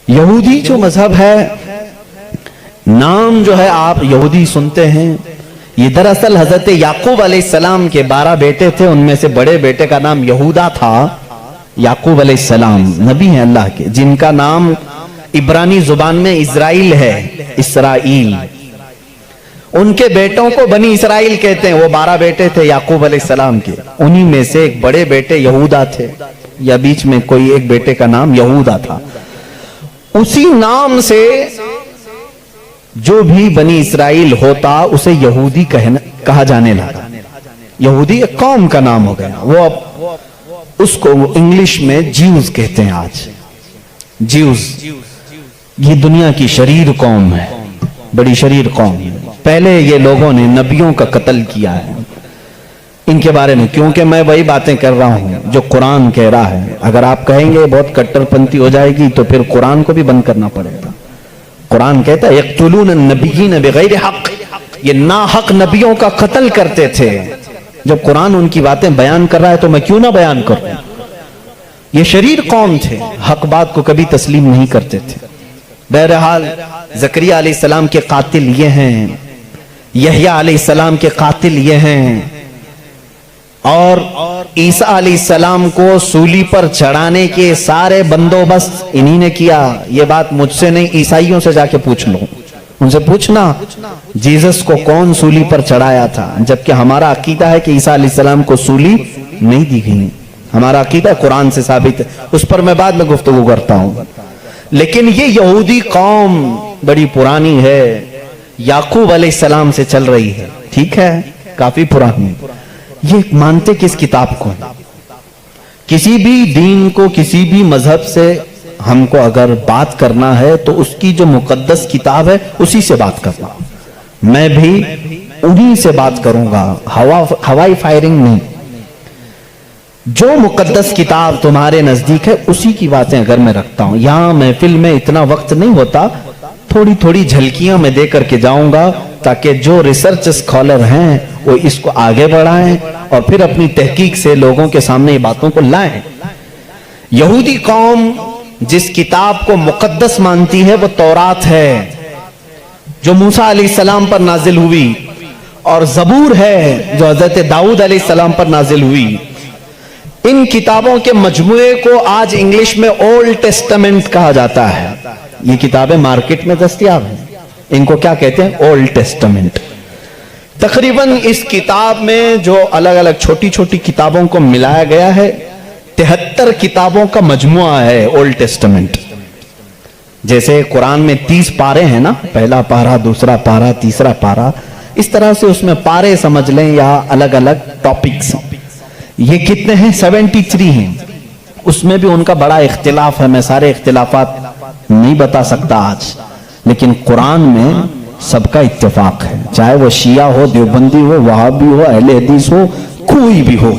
یہودی جو مذہب ہے، نام جو ہے آپ یہودی سنتے ہیں، یہ دراصل حضرت یعقوب علیہ السلام کے 12 بیٹے تھے، ان میں سے بڑے بیٹے کا نام یہودا تھا۔ یعقوب علیہ السلام نبی ہیں اللہ کے، جن کا نام عبرانی زبان میں اسرائیل ہے، اسرائیل۔ ان کے بیٹوں کو بنی اسرائیل کہتے ہیں۔ وہ 12 بیٹے تھے یعقوب علیہ السلام کے، انہی میں سے ایک بڑے بیٹے یہودا تھے، یا بیچ میں کوئی ایک بیٹے کا نام یہودا تھا۔ اسی نام سے جو بھی بنی اسرائیل ہوتا اسے یہودی کہا جانے لگا۔ یہودی ایک قوم کا نام ہو گیا۔ وہ اب اس کو انگلش میں جیوز کہتے ہیں آج، جیوز۔ یہ دنیا کی شریر قوم ہے، بڑی شریر قوم ہے۔ پہلے یہ لوگوں نے نبیوں کا قتل کیا ہے۔ ان کے بارے میں کیونکہ میں وہی باتیں کر رہا ہوں جو قرآن کہہ رہا ہے۔ اگر آپ کہیں گے بہت کٹر پنتھی ہو جائے گی تو پھر قرآن کو بھی بند کرنا پڑے گا۔ قرآن کہتا ہے یقتلون النبیین بغیر حق، یہ ناحق نبیوں کا قتل کرتے تھے۔ جب قرآن ان کی باتیں بیان کر رہا ہے تو میں کیوں نہ بیان کروں؟ یہ شریر قوم تھے، حق بات کو کبھی تسلیم نہیں کرتے تھے۔ بہرحال زکریا علیہ السلام کے قاتل یہ ہیں، یحییٰ علیہ السلام کے قاتل یہ ہیں، اور عیسیٰ علیہ السلام کو سولی پر چڑھانے کے سارے بندوبست انہی نے کیا۔ یہ بات مجھ سے نہیں، عیسائیوں سے جا کے پوچھ لو، ان سے پوچھنا جیزس کو کون سولی پر چڑھایا تھا، جبکہ ہمارا عقیدہ ہے کہ عیسیٰ علیہ السلام کو سولی نہیں دی گئی۔ ہمارا عقیدہ قرآن سے ثابت ہے، اس پر میں بعد میں گفتگو کرتا ہوں۔ لیکن یہ یہودی قوم بڑی پرانی ہے، یعقوب علیہ السلام سے چل رہی ہے، ٹھیک ہے، کافی پرانی۔ یہ مانتے کس کتاب کو؟ کسی بھی دین کو، کسی بھی مذہب سے ہم کو اگر بات کرنا ہے تو اس کی جو مقدس کتاب ہے اسی سے بات کرنا۔ میں بھی انہی سے بات کروں گا، ہوائی فائرنگ نہیں۔ جو مقدس کتاب تمہارے نزدیک ہے اسی کی باتیں اگر میں رکھتا ہوں۔ یہاں محفل میں اتنا وقت نہیں ہوتا، تھوڑی تھوڑی جھلکیاں میں دے کر کے جاؤں گا تاکہ جو ریسرچ اسکالر ہیں وہ اس کو آگے بڑھائیں اور پھر اپنی تحقیق سے لوگوں کے سامنے یہ باتوں کو لائیں۔ یہودی قوم جس کتاب کو مقدس مانتی ہے وہ تورات ہے، جو موسیٰ علیہ السلام پر نازل ہوئی، اور زبور ہے جو حضرت داؤد علیہ السلام پر نازل ہوئی۔ ان کتابوں کے مجموعے کو آج انگلش میں اولڈ ٹیسٹمنٹ کہا جاتا ہے۔ یہ کتابیں مارکیٹ میں دستیاب ہیں، ان کو کیا کہتے ہیں؟ Old testament. تقریباً اس کتاب میں جو الگ الگ چھوٹی چھوٹی کتابوں کو ملایا گیا ہے 73 کتابوں کا مجموعہ ہے اولڈ ٹیسٹمنٹ۔ جیسے قرآن میں 30 پارے ہیں نا، پہلا پارہ، دوسرا پارہ، تیسرا پارہ، اس طرح سے اس میں پارے سمجھ لیں یا الگ الگ ٹاپکس۔ یہ کتنے ہیں؟ 73 ہیں۔ اس میں بھی ان کا بڑا اختلاف ہے، میں سارے اختلافات نہیں بتا سکتا آج، لیکن قرآن میں سب کا اتفاق ہے، چاہے وہ شیعہ ہو، دیوبندی ہو، وہابی ہو، اہل حدیث ہو، کوئی بھی ہو۔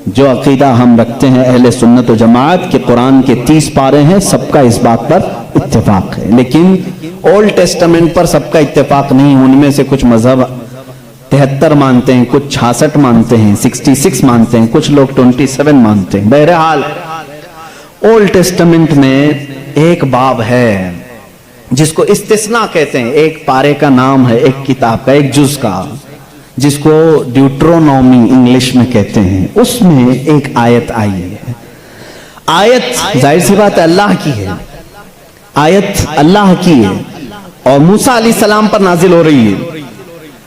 جو عقیدہ ہم رکھتے ہیں اہل سنت و جماعت کے قرآن کے 30 پارے ہیں، سب کا اس بات پر اتفاق ہے۔ لیکن اولڈ ٹیسٹمنٹ پر سب کا اتفاق نہیں، ان میں سے کچھ مذہب 73 مانتے ہیں، کچھ 66 مانتے ہیں، 66 مانتے ہیں، کچھ لوگ 27 مانتے ہیں۔ بہرحال اولڈ ٹیسٹمنٹ میں ایک باب ہے جس کو استثناء کہتے ہیں، ایک پارے کا نام ہے، ایک کتاب کا، ایک جز کا، جس کو ڈیوٹرونومی انگلش میں کہتے ہیں۔ اس میں ایک آیت آئی ہے۔ آیت ظاہر سی بات ہے اللہ کی ہے، آیت اللہ کی ہے اور موسیٰ علیہ السلام پر نازل ہو رہی ہے۔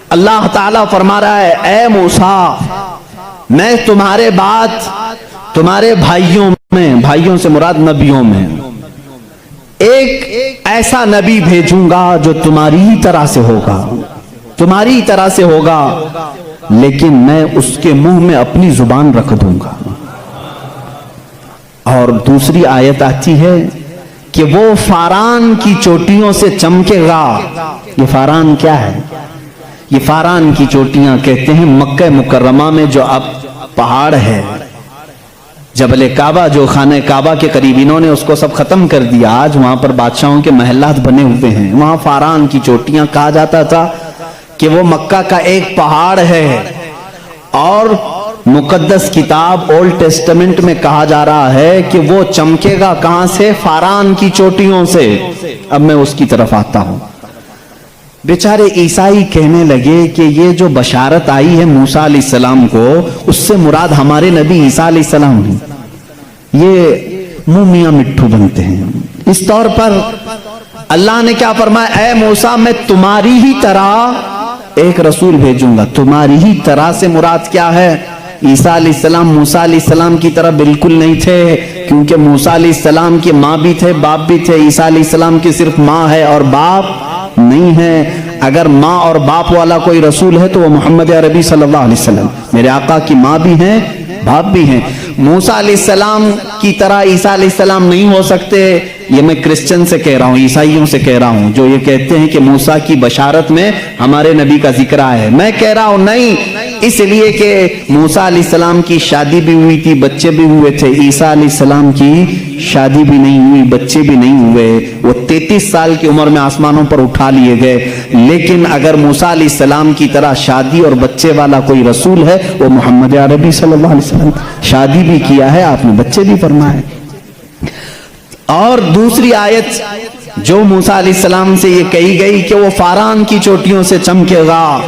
اللہ تعالیٰ فرما رہا ہے اے موسیٰ، میں تمہارے بعد تمہارے بھائیوں میں، بھائیوں سے مراد نبیوں میں، ایک ایسا نبی بھیجوں گا جو تمہاری طرح سے ہوگا، تمہاری طرح سے ہوگا، لیکن میں اس کے منہ میں اپنی زبان رکھ دوں گا۔ اور دوسری آیت آتی ہے کہ وہ فاران کی چوٹیوں سے چمکے گا۔ یہ فاران کیا ہے؟ یہ فاران کی چوٹیاں کہتے ہیں مکہ مکرمہ میں جو اب پہاڑ ہے، جبل کعبہ جو خانہ کعبہ کے قریب، انہوں نے اس کو سب ختم کر دیا، آج وہاں پر بادشاہوں کے محلات بنے ہوئے ہیں۔ وہاں فاران کی چوٹیاں کہا جاتا تھا کہ وہ مکہ کا ایک پہاڑ ہے، اور मुकद्दस किताब ओल्ड टेस्टामेंट में कहा जा रहा है कि वो चमकेगा कहां से? फारान की चोटियों से। अब मैं उसकी तरफ आता हूं। बेचारे ईसाई कहने लगे कि ये जो बशारत आई है मूसा अलैहिस्सलाम को, उससे मुराद हमारे नबी ईसा अलैहिस्सलाम नहीं। ये मुंह मियां मिट्ठू बनते हैं। इस तौर पर अल्लाह ने क्या फरमाया? ऐ मूसा, मैं तुम्हारी ही तरह एक रसूल भेजूंगा। तुम्हारी ही तरह से मुराद क्या है? ईसा अलैहिस्सलाम मूसा अलैहिस्सलाम की तरह बिल्कुल नहीं थे, क्योंकि मूसा अलैहिस्सलाम की माँ भी थे, बाप भी थे। ईसा अलैहिस्सलाम की सिर्फ माँ है और बाप नहीं है। अगर माँ और बाप वाला कोई रसूल है तो वो मोहम्मद अरबी सल्लल्लाहु अलैहि वसल्लम, मेरे आका की माँ भी हैं, बाप भी हैं। मूसा अलैहिस्सलाम की तरह ईसा अलैहिस्सलाम नहीं हो सकते। ये मैं क्रिश्चियन से कह रहा हूँ, ईसाइयों से कह रहा हूँ, जो ये कहते हैं कि मूसा की बशारत में हमारे नबी का जिक्र आया है। मैं कह रहा हूँ नहीं, इसलिए कि मूसा अलैहिस्सलाम की शादी भी हुई थी, बच्चे भी हुए थे। ईसा अलैहिस्सलाम की शादी भी नहीं हुई, बच्चे भी नहीं हुए। वो 33 साल की उम्र में आसमानों पर उठा लिए गए। लेकिन अगर मूसा अलैहिस्सलाम की तरह शादी और बच्चे वाला कोई रसूल है, वो मोहम्मद अरबी सल्लल्लाहु अलैहि वसल्लम। शादी भी किया है आपने, बच्चे भी फरमाए। और दूसरी आयत जो मूसा अलैहिस्सलाम से ये कही गई कि वो फारान की चोटियों से चमकेगा,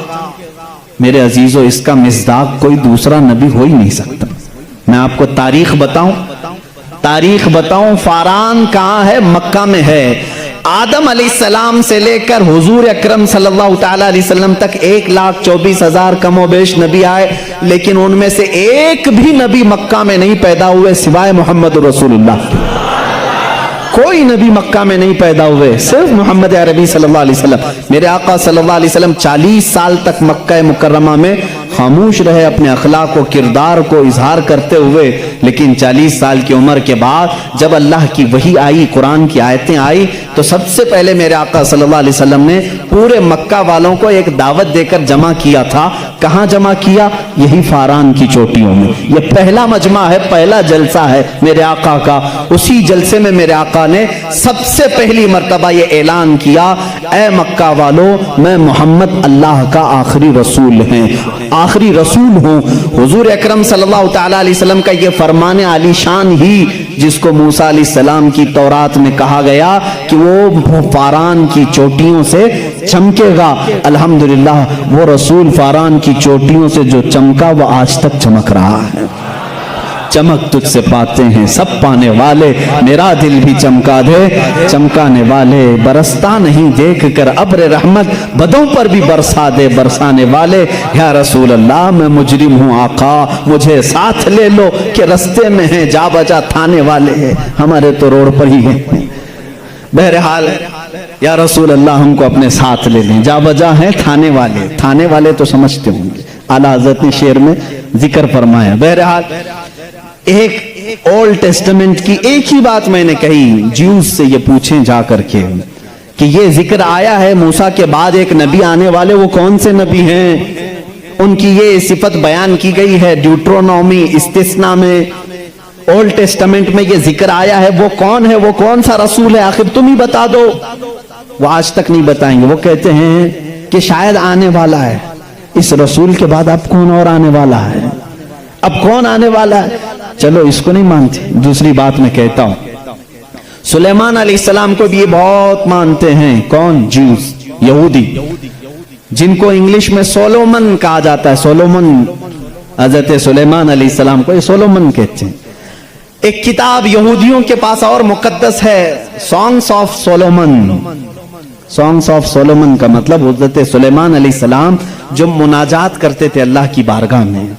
मेरे अजीजों, इसका मिज़दाक कोई दूसरा नबी हो ही नहीं सकता। मैं आपको तारीख बताऊं, फारान कहां है? मक्का में है। आदम अलैहिस्सलाम से लेकर हुजूर अकरम सल्लल्लाहु तआला अलैहि वसल्लम तक 1,24,000 कमोबेश नबी आए, लेकिन उनमें से एक भी नबी मक्का में नहीं पैदा हुए सिवाय मोहम्मद रसूलुल्लाह। कोई नबी मक्का में नहीं पैदा हुए, सिर्फ मोहम्मद अरबी सल्लल्लाहु अलैहि वसल्लम। मेरे आका सल्लल्लाहु अलैहि वसल्लम 40 साल तक मक्का मुकर्रमा में खामोश रहे, अपने अखलाक को, किरदार को इजहार करते हुए। लेकिन 40 साल की उम्र के बाद जब अल्लाह की वही आई, कुरान की आयतें आई, तो सबसे पहले मेरे आका सल्लल्लाहु अलैहि वसल्लम ने पूरे मक्का वालों को एक दावत देकर जमा किया था। कहां जमा किया? यही फारान की चोटियों में। यह पहला मजमा है, पहला जलसा है मेरे आका का। उसी जलसे में मेरे आका ने सबसे पहली मर्तबा ये ऐलान किया, ऐ मक्का वालों, मैं मोहम्मद अल्लाह का आखिरी रसूल हैं, आखिरी रसूल हूं। हुजूर अकरम सल्लल्लाहु तआला अलैहि वसल्लम का ये फरमाने आलीशान ही, जिसको मूसा अलैहिस्सलाम की तौरात में कहा गया कि वो फारान की चोटियों से चमकेगा, अल्हम्दुलिल्लाह वो रसूल फारान की चोटियों से जो चमका वो आज तक चमक रहा है। चमक तुझसे पाते हैं सब पाने वाले, मेरा दिल भी चमका दे चमकाने वाले। बरसता नहीं देख कर अब्र रहमत, बदों पर भी बरसा दे बरसाने वाले। या रसूल अल्लाह, मैं मुजरिम हूँ आका, मुझे साथ ले लो कि रस्ते में हैं जा बजा थाने वाले हैं, हमारे तो रोड पर ही हैं। बहरहाल या रसूल अल्लाह, हमको अपने साथ ले लें, जा बजा हैं थाने वाले। थाने वाले तो समझते होंगे, आला हज़रत ने शेर में जिक्र फरमाया। बहरहाल एक ओल्ड टेस्टामेंट की एक ही बात मैंने कही, ज्यूज से ये पूछें जा करके कि ये जिक्र आया है मूसा के बाद एक नबी आने वाले, वो कौन से नबी हैं? उनकी ये सिफत बयान की गई है ड्यूट्रोनॉमी इस्तिस्ना में। ओल्ड टेस्टामेंट में ये जिक्र आया है, वो कौन है, वो कौन सा रसूल है, आखिर तुम ही बता दो। वो आज तक नहीं बताएंगे। वो कहते हैं कि शायद आने वाला है, इस रसूल के बाद अब कौन और आने वाला है, अब कौन आने वाला है? चलो इसको नहीं मानते, दूसरी बात मैं कहता हूं, सुलेमान अलैहिस्सलाम को भी ये बहुत मानते हैं। कौन? ज्यूज, यहूदी, जिनको इंग्लिश में सोलोमन कहा जाता है। सोलोमन, हजरत सुलेमान अलैहिस्सलाम को सोलोमन कहते हैं। एक किताब यहूदियों के पास और मुकद्दस है, songs of Solomon. Songs of Solomon का मतलब हजरत सुलेमान अलैहिस्सलाम जो मुनाजात करते थे अल्लाह की बारगाह में,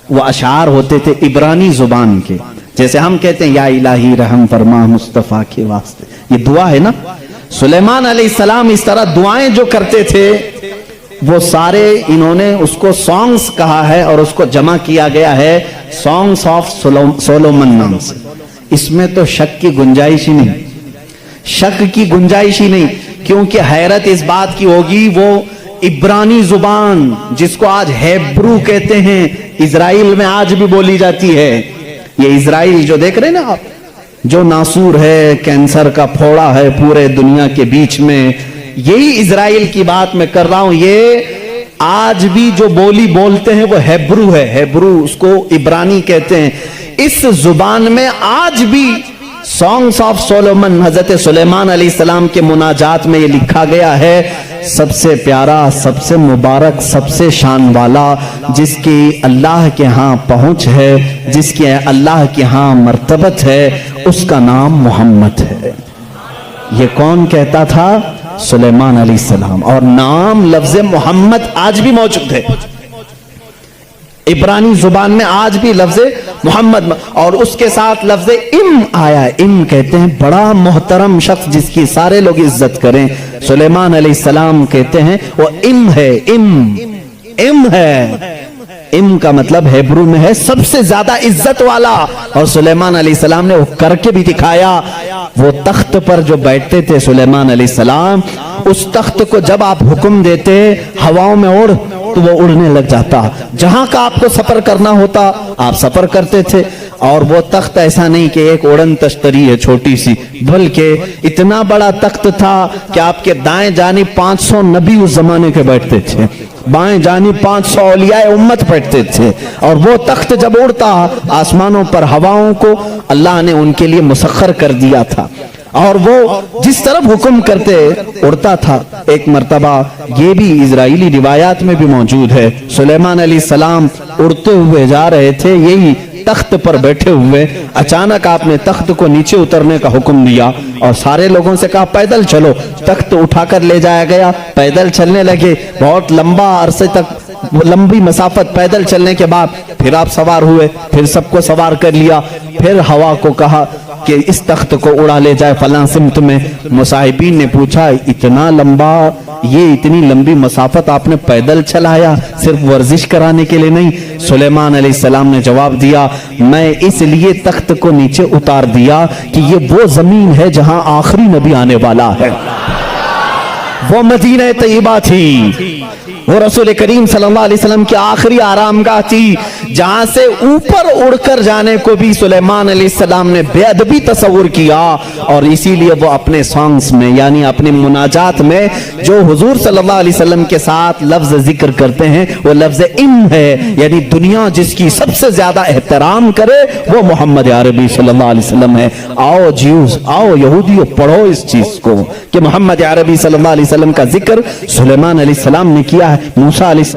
वो अशार होते थे इब्रानी जुबान के। जैसे हम कहते हैं या इलाही रहम फरमा मुस्तफा के वास्ते, ये दुआ है ना। सुलेमान अलैहिस्सलाम इस तरह दुआएं जो करते थे, वो सारे इन्होंने उसको सॉन्ग्स कहा है और उसको जमा किया गया है सॉन्ग्स ऑफ सोलोमन नाम से। इसमें तो शक की गुंजाइश ही नहीं, शक की गुंजाइश ही नहीं, क्योंकि हैरत इस बात की होगी, वो इब्रानी जुबान जिसको आज हेब्रू कहते हैं, इजराइल में आज भी बोली जाती है। ये इजराइल जो देख रहे हैं ना आप, जो नासूर है, कैंसर का फोड़ा है पूरे दुनिया के बीच में, यही इजराइल की बात मैं कर रहा हूं। ये आज भी जो बोली बोलते हैं वो हेब्रू है, हेब्रू उसको इब्रानी कहते हैं। इस जुबान में आज भी सॉन्ग्स ऑफ सोलोमन, हजरत सुलेमान अलैहिस्सलाम के मुनाजात में ये लिखा गया है, सबसे प्यारा, सबसे मुबारक, सबसे शान वाला, जिसकी अल्लाह के यहाँ पहुंच है, जिसकी अल्लाह के यहाँ मर्तबत है, उसका नाम मोहम्मद है। ये कौन कहता था? सुलेमान अलैहिस्सलाम। और नाम लफ्ज मोहम्मद आज भी मौजूद है इब्रानी जुबान में, आज भी लफ्ज मोहम्मद, और उसके साथ लफ्ज इम आया। इम कहते हैं बड़ा मोहतरम शख्स जिसकी सारे लोग इज्जत करें। सुलेमान अलैहिस्सलाम कहते हैं वो इम है, इम है। इम का मतलब हेब्रू में है सबसे ज्यादा इज्जत वाला। और सुलेमान अलैहिस्सलाम ने वो करके भी दिखाया। वो तख्त पर जो बैठते थे सुलेमान अलैहिस्सलाम, उस तख्त को जब आप हुक्म देते हवाओं में उड़, तो वो उड़ने लग जाता। जहां का आपको सफर करना होता आप सफर करते थे। और वो तख्त ऐसा नहीं कि एक उड़न तश्तरी है छोटी सी, बल्कि इतना बड़ा तख्त था कि आपके दाएं जानी 500 नबी उस जमाने के बैठते थे, बाएं जानी 500 औलिया उम्मत बैठते थे। और वो तख्त जब उड़ता, आसमानों पर हवाओं को अल्लाह ने उनके लिए मुसख्खर कर दिया था, और वो जिस तरफ हुक्म करते उड़ता था। एक मर्तबा ये भी इजराइली रिवायात में भी मौजूद है, सुलेमान अलैहिस्सलाम उड़ते हुए जा रहे थे, यही तख्त पर बैठे हुए, अचानक आपने तख्त को नीचे उतरने का हुक्म दिया और सारे लोगों से कहा पैदल चलो। तख्त उठाकर ले जाया गया, पैदल चलने लगे। बहुत लंबा अरसे तक, लंबी मसाफत पैदल चलने के बाद फिर आप सवार हुए, फिर सबको सवार कर लिया। फिर हवा को कहा कि इस तख्त को उड़ा ले जाए फलां सिमत में। मुसाहिबीन ने पूछा इतना लंबा, ये इतनी लंबी मसाफत आपने पैदल चलाया, सिर्फ वर्जिश कराने के लिए नहीं? सुलेमान अलैहिस्सलाम ने जवाब दिया, मैं इसलिए तख्त को नीचे उतार दिया कि ये वो जमीन है जहां आखिरी नबी आने वाला है। वो मदीना तैयबा थी, वो रसूल करीम सल्लल्लाहु अलैहि वसल्लम की आखिरी आरामगाह थी, जहां से ऊपर उड़कर जाने को भी सुलेमान अलैहिस्सलाम ने बेअदबी तस्वुर किया। और इसीलिए वो अपने सॉन्ग्स में, यानी अपने मुनाजात में, जो हुजूर सल्लल्लाहु अलैहि वसल्लम के साथ लफ्ज जिक्र करते हैं, वो लफ्ज इम है। यानी दुनिया जिसकी सबसे ज्यादा एहतराम करे वो मोहम्मद अरबी सल्लल्लाहु अलैहि वसल्लम है। आओ ज्यूज, आओ यहूदियों, पढ़ो इस चीज को कि मोहम्मद अरबी सल्लल्लाहु अलैहि वसल्लम का जिक्र सुलेमान अलैहिस्सलाम ने किया है। मूसा अलैहिस्सलाम